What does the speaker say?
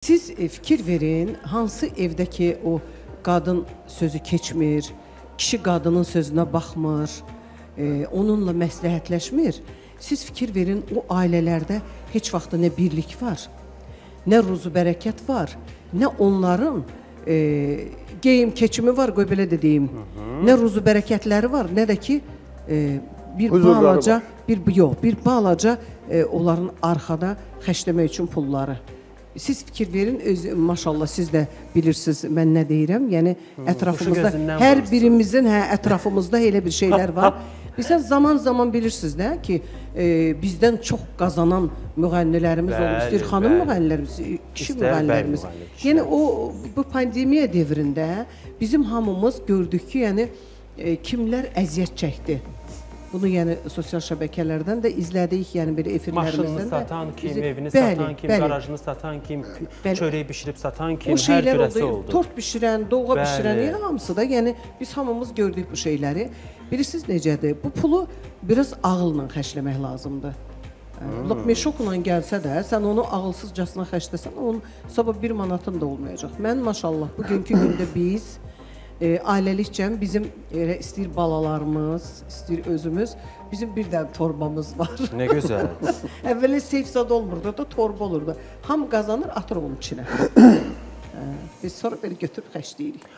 Siz fikir verin, hansı evdəki o qadın sözü keçmir, kişi qadının sözünə baxmır, onunla məsləhətləşmir. Siz fikir verin, o ailələrdə heç vaxt nə birlik var, nə ruzu bərəkət var, nə onların geyim keçimi var, qoy belə də deyim, nə ruzu bərəkətləri var, nə də ki bir balaca onların arxada xərcləmək üçün pulları. Siz fikir verin, maşallah siz də bilirsiniz mən nə deyirəm, yəni ətrafımızda, hər birimizin ətrafımızda elə bir şeylər var. Bizə zaman-zaman bilirsiniz də ki, bizdən çox qazanan müğənnilərimiz olur, istəyir xanım müğənnilərimiz, kişi müğənnilərimiz. Yəni bu pandemiya devrində bizim hamımız gördük ki, yəni kimlər əziyyət çəkdi. Bunu yəni sosial şəbəkələrdən də izlədik, yəni belə efirlərimizdən də. Maşınını satan kim, evini satan kim, qarajını satan kim, çörək bişirib satan kim, hər birəsi oldu. Tort bişirən, doğğa bişirən, yəni hamısı da, yəni biz hamımız gördük bu şeyləri. Bilirsiniz necədir? Bu pulu biraz ağılla xərcləmək lazımdır. Lokmeşokla gəlsə də, sən onu ağılsızcasına xərcləsən, onun sabah 1 manatın da olmayacaq. Mən maşallah bugünkü gündə biz ailəlikcə bizim istəyir balalarımız, istəyir özümüz, bizim bir dənə torbamız var. Nə gözəl. Əvvələn seyfzad olmurdu da, torba olurdu. Ham qazanır, atır onun içinə. Biz sonra belə götürüb xərcləyirik.